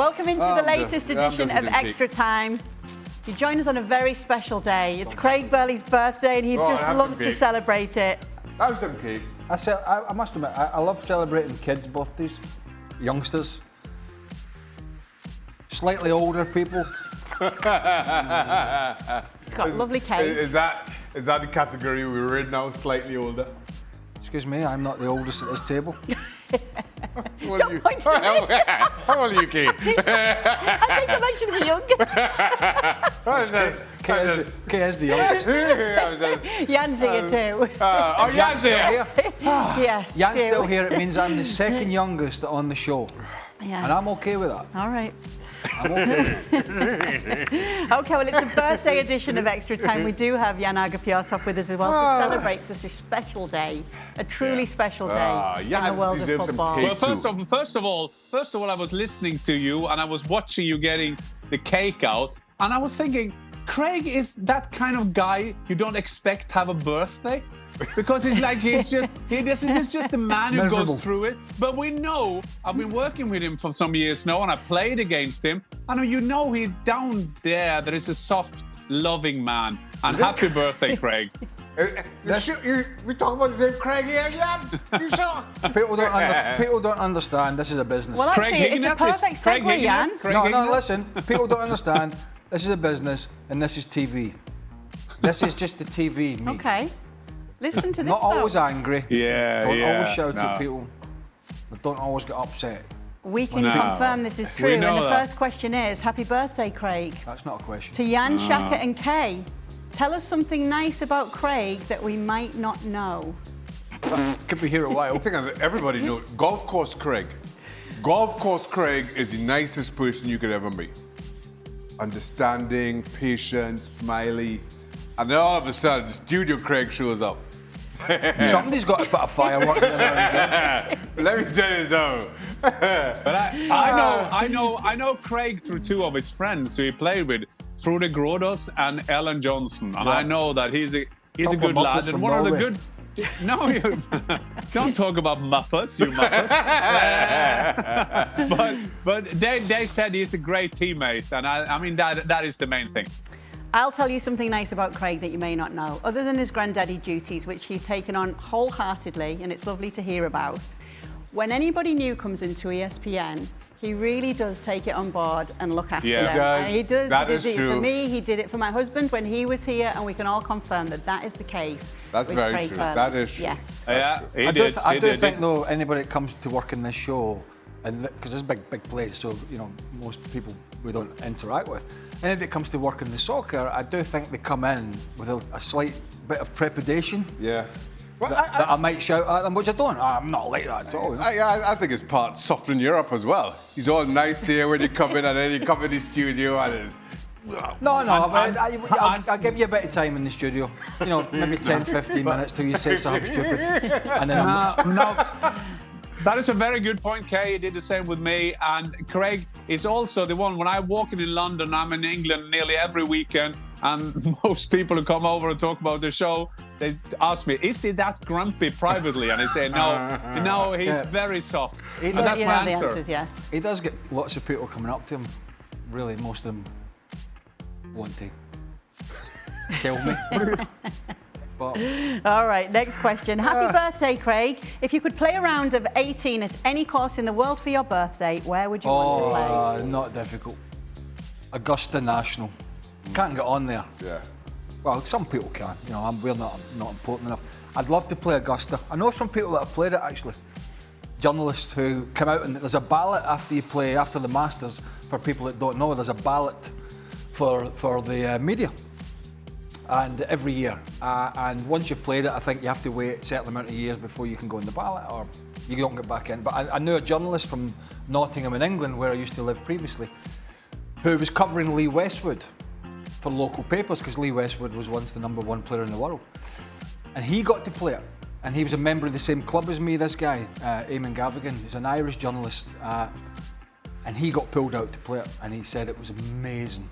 Welcome into the latest edition of Extra Time. You join us on a very special day. It's Craig Burley's birthday and he just loves to celebrate it. Have some cake. I must admit, I love celebrating kids' birthdays, youngsters, slightly older people. It's got lovely cake. Is that the category we're in now, slightly older? Excuse me, I'm not the oldest at this table. How old are you, Kate? I think I'm actually younger. Kay is the youngest. Jan's here too. Jan's here. Yes. Jan's still here. It means I'm the second youngest on the show. Yes. And I'm okay with that. All right. I'm okay. Okay, well, it's a birthday edition of Extra Time. We do have Aage Fjortoft with us as well to celebrate such a special day, a truly special day in the world of football. Well, first of all, I was listening to you and I was watching you getting the cake out, and I was thinking, Craig is that kind of guy you don't expect to have a birthday. Because he's just a man who goes through it. But we know, I've been working with him for some years now, and I played against him. And he's down there is a soft, loving man. And happy birthday, Craig. We talking about the same Craig here, Jan? You sure? People don't understand. This is a business. Well, actually, it's a perfect segue, Jan. No, listen. People don't understand. This is a business, and this is TV. This is just the TV, me. Okay. Listen to this, Not always angry. Don't always shout at people. But don't always get upset. We can confirm this is true. And the first question is, happy birthday, Craig. That's not a question. To Jan, Shaka and Kay. Tell us something nice about Craig that we might not know. Could be here a while. I think everybody knows. Golf course Craig. Golf course Craig is the nicest person you could ever meet. Understanding, patient, smiley. And then all of a sudden, Studio Craig shows up. Somebody's got to put a firework in there. Let me tell you something. But I know Craig through two of his friends who he played with, Frode Grodås and Ellen Johnson, and I know that he's a good lad and one of the good. No, you don't talk about Muppets, you Muppets. but they said he's a great teammate, and I mean that is the main thing. I'll tell you something nice about Craig that you may not know. Other than his granddaddy duties, which he's taken on wholeheartedly, and it's lovely to hear about, when anybody new comes into ESPN, he really does take it on board and look after them. He does. That is it true. for me, he did it for my husband when he was here, and we can all confirm that is the case. That's very Craig true. Burley. That is true. Yes. Yeah, I do think, though, anybody that comes to work in this show, and because it's a big place, so most people we don't interact with. And if it comes to work in the soccer, I do think they come in with a slight bit of trepidation. Yeah. Well, that I might shout at them, which I don't. I'm not like that at all. I think it's part soften you up as well. He's all nice here when you come in, and then you come in the studio and it's... I'll give you a bit of time in the studio. Maybe 10, 15 minutes till you say something stupid. And then That is a very good point, Kay. He did the same with me. And Craig is also the one, when I'm walking in London, I'm in England nearly every weekend, and most people who come over and talk about the show, they ask me, is he that grumpy privately? And I say, no, he's very soft. And that's my answer. The answer is yes. He does get lots of people coming up to him. Really, most of them want to kill me. All right, next question. Happy birthday, Craig. If you could play a round of 18 at any course in the world for your birthday, where would you want to play? Not difficult. Augusta National. Can't get on there. Yeah. Well, some people can. We're not important enough. I'd love to play Augusta. I know some people that have played it, actually. Journalists who come out and there's a ballot after you play, after the Masters, for people that don't know, there's a ballot for the media. And every year, and once you've played it, I think you have to wait a certain amount of years before you can go in the ballot, or you don't get back in. But I knew a journalist from Nottingham in England, where I used to live previously, who was covering Lee Westwood for local papers, because Lee Westwood was once the #1 player in the world, and he got to play it. And he was a member of the same club as me. This guy, Eamon Gavigan, who's an Irish journalist, and he got pulled out to play it, and he said it was amazing.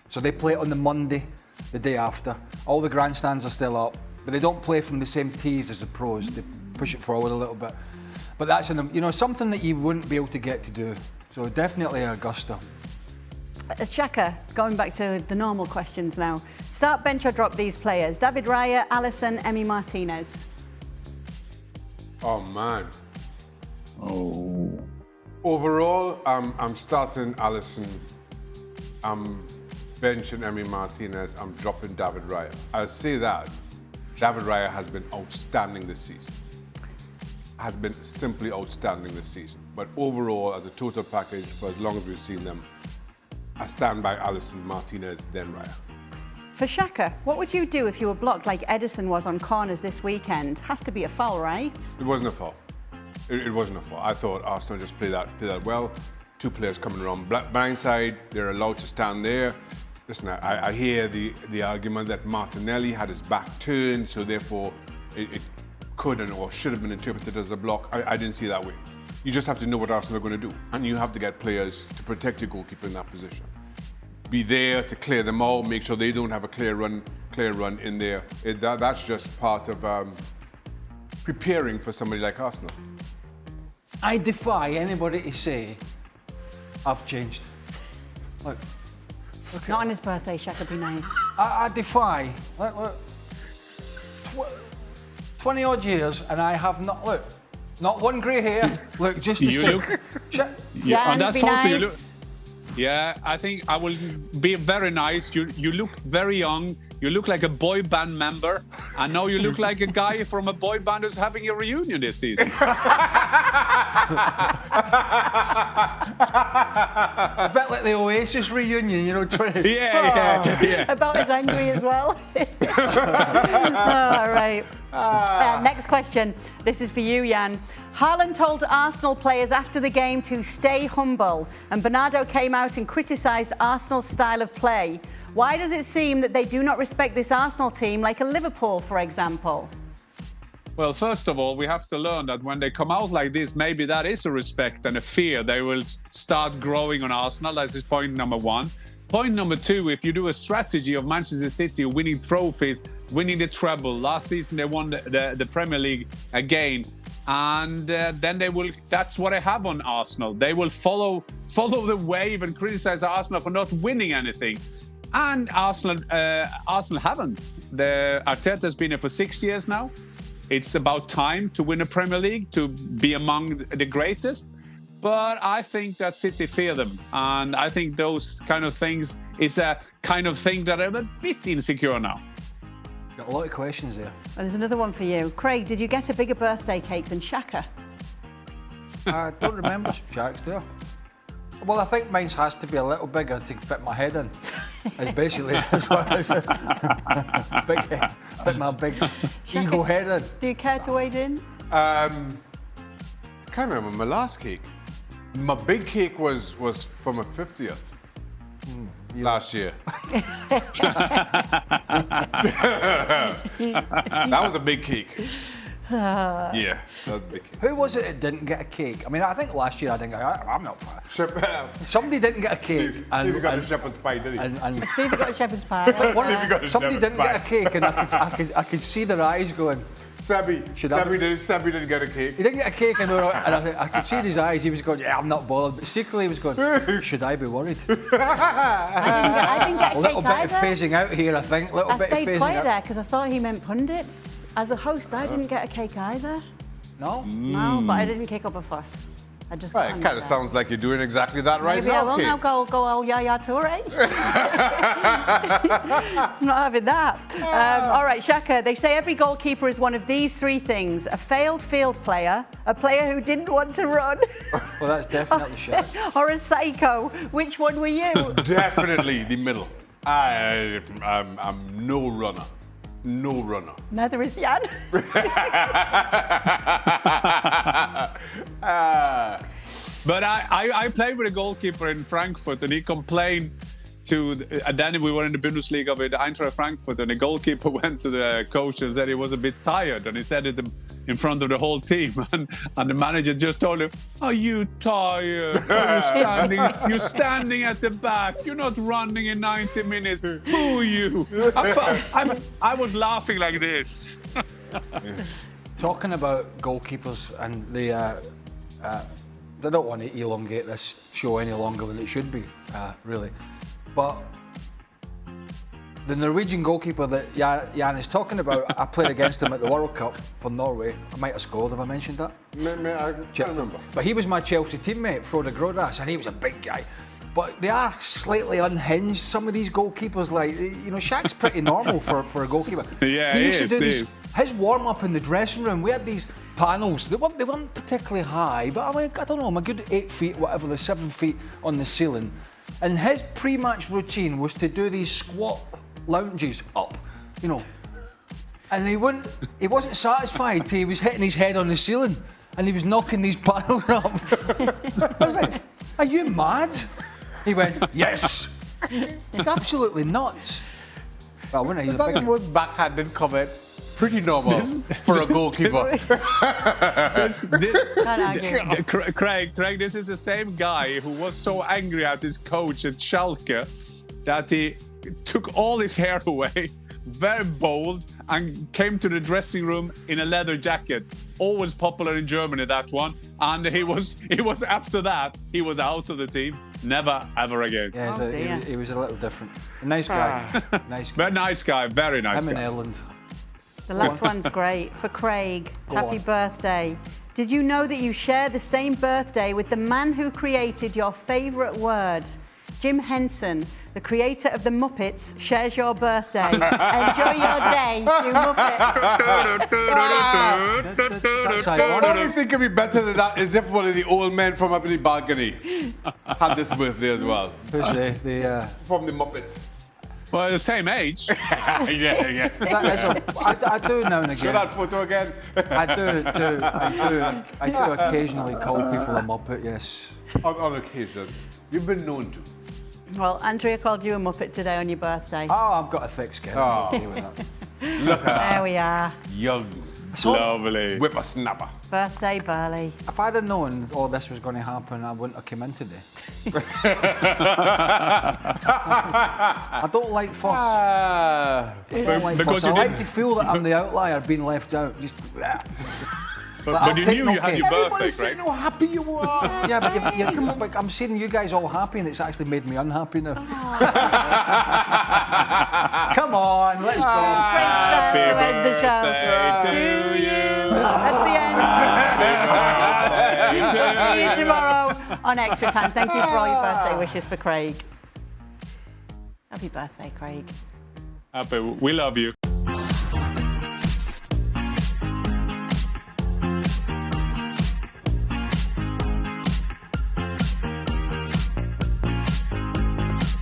So they play it on the Monday, the day after. All the grandstands are still up, but they don't play from the same tees as the pros. They push it forward a little bit. But that's something that you wouldn't be able to get to do So definitely Augusta. Shaka, going back to the normal questions now. Start, bench or drop these players. David Raya, Alisson, Emi Martinez. Oh, man. Oh. Overall, I'm starting Alisson. I'm benching Emi Martinez. I'm dropping David Raya. I'll say that David Raya has been outstanding this season. Has been simply outstanding this season. But overall, as a total package, for as long as we've seen them, I stand by Alisson, Martinez, then Raya. For Shaka, what would you do if you were blocked like Ederson was on corners this weekend? Has to be a foul, right? It wasn't a foul. It wasn't a foul. I thought Arsenal just played that well. Two players coming around blind side. They're allowed to stand there. Listen, I hear the argument that Martinelli had his back turned, so therefore it could and or should have been interpreted as a block. I didn't see it that way. You just have to know what Arsenal are going to do, and you have to get players to protect your goalkeeper in that position. Be there to clear them out, make sure they don't have a clear run in there. That's just part of preparing for somebody like Arsenal. I defy anybody to say I've changed. Look, Not on his birthday, Shaka, be nice. I defy. Look, 20 odd years, and I have not one grey hair. Look, just You look. Yeah, and that's be also nice. you look. Yeah, I think I will be very nice. You look very young. You look like a boy band member, and now you look like a guy from a boy band who's having a reunion this season. A bit like the Oasis reunion, you know. Yeah. About as angry as well. All right. Next question. This is for you, Jan. Haaland told Arsenal players after the game to stay humble, and Bernardo came out and criticised Arsenal's style of play. Why does it seem that they do not respect this Arsenal team like a Liverpool, for example? Well, first of all, we have to learn that when they come out like this, maybe that is a respect and a fear. They will start growing on Arsenal. That's just point number one. Point number two, if you do a strategy of Manchester City winning trophies, winning the treble. Last season, they won the Premier League again. And then they will, that's what I have on Arsenal. They will follow the wave and criticize Arsenal for not winning anything. And Arsenal haven't. Arteta has been here for 6 years now. It's about time to win a Premier League, to be among the greatest. But I think that City fear them. And I think those kind of things is a kind of thing that I'm a bit insecure now. Got a lot of questions there. Well, there's another one for you. Craig, did you get a bigger birthday cake than Shaka? I don't remember Shaq's there. Well, I think mine has to be a little bigger to fit my head in. It's basically big head, fit my big ego head in. Do you care to weigh in? I can't remember my last cake. My big cake was for my 50th last year. That was a big cake. Yeah, that was a big cake. Who was it that didn't get a cake? I mean, I think last year I didn't get. I'm not. Somebody didn't get a cake. Stevie got a shepherd's pie, didn't he? And Stevie got a shepherd's pie. somebody didn't get a cake, and I could see their eyes going. Sebby didn't get a cake. He didn't get a cake, and I could see in his eyes. He was going, "Yeah, I'm not bothered." But secretly, he was going, "Should I be worried?" I didn't get a A little cake bit either. of phasing out here, I think. A little I bit of stayed phasing quiet out. there because I thought he meant pundits. As a host, I didn't get a cake either. No. No, but I didn't kick up a fuss. I just Well, it kind of sounds like you're doing exactly that right Maybe now. I will Kate. now go all Yaya Toure. I'm not having that. All right, Shaka, they say every goalkeeper is one of these three things: a failed field player, a player who didn't want to run, Well, that's definitely shit. or a psycho. Which one were you? Definitely the middle. I'm no runner. No runner. Neither is Jan. But I played with a goalkeeper in Frankfurt, and he complained to. And then we were in the Bundesliga with Eintracht Frankfurt, and the goalkeeper went to the coach and said he was a bit tired, and he said it in front of the whole team, and the manager just told him, "Are you tired? You're standing at the back. You're not running in 90 minutes. Who are you?" I was laughing like this. Talking about goalkeepers and the I don't want to elongate this show any longer than it should be, really. But the Norwegian goalkeeper that Jan is talking about, I played against him at the World Cup for Norway. I might have scored, have I mentioned that? I can't remember. But he was my Chelsea teammate, Frode Grodås, and he was a big guy. But they are slightly unhinged, some of these goalkeepers. Like, you know, Shaq's pretty normal for a goalkeeper. Yeah, he used to do is. his warm-up in the dressing room. We had these panels. They weren't particularly high, but I don't know, I'm a good 8 feet, whatever, the 7 feet on the ceiling. And his pre-match routine was to do these squat lounges up, you know. And he wasn't satisfied till he was hitting his head on the ceiling and he was knocking these panels up. I was like, are you mad? He went, yes. He's absolutely nuts. Well, when he's That's the most backhanded comment. Pretty normal for a goalkeeper. Craig, this is the same guy who was so angry at his coach at Schalke that he took all his hair away, very bold, and came to the dressing room in a leather jacket. Always popular in Germany, that one. And he was after that, he was out of the team. Never, ever again. Yeah, he was a little different. A nice guy. Nice guy. Very nice guy, very nice guy. I'm in Ireland. The last one's great. For Craig, happy birthday. Did you know that you share the same birthday with the man who created your favourite word? Jim Henson, the creator of the Muppets, shares your birthday. Enjoy your day, you Muppet. The only thing could be better than that is if one of the old men from up in the balcony had this birthday as well. Who's the From the Muppets. Well, the same age. yeah. That is I do now and again. Show that photo again. I do occasionally call people a Muppet, yes. On occasion. You've been known to. Well, Andrea called you a Muppet today on your birthday. Oh, I've got a thick skin. I'm okay with that. Look at There we are. young Lovely. whippersnapper. Birthday, Burley. If I'd have known all this was going to happen, I wouldn't have come in today. I don't like fuss. I don't like Because fuss. I you like didn't- to feel that I'm the outlier being left out. Just. But you knew you had your birthday, Everybody's Craig. saying how happy you are. Yeah, but I'm seeing you guys all happy, and it's actually made me unhappy now. Come on, let's go. Happy to end the show. birthday to you. That's the end. See you tomorrow on Extra Time. Thank you for all your birthday wishes for Craig. Happy birthday, Craig. Happy. We love you.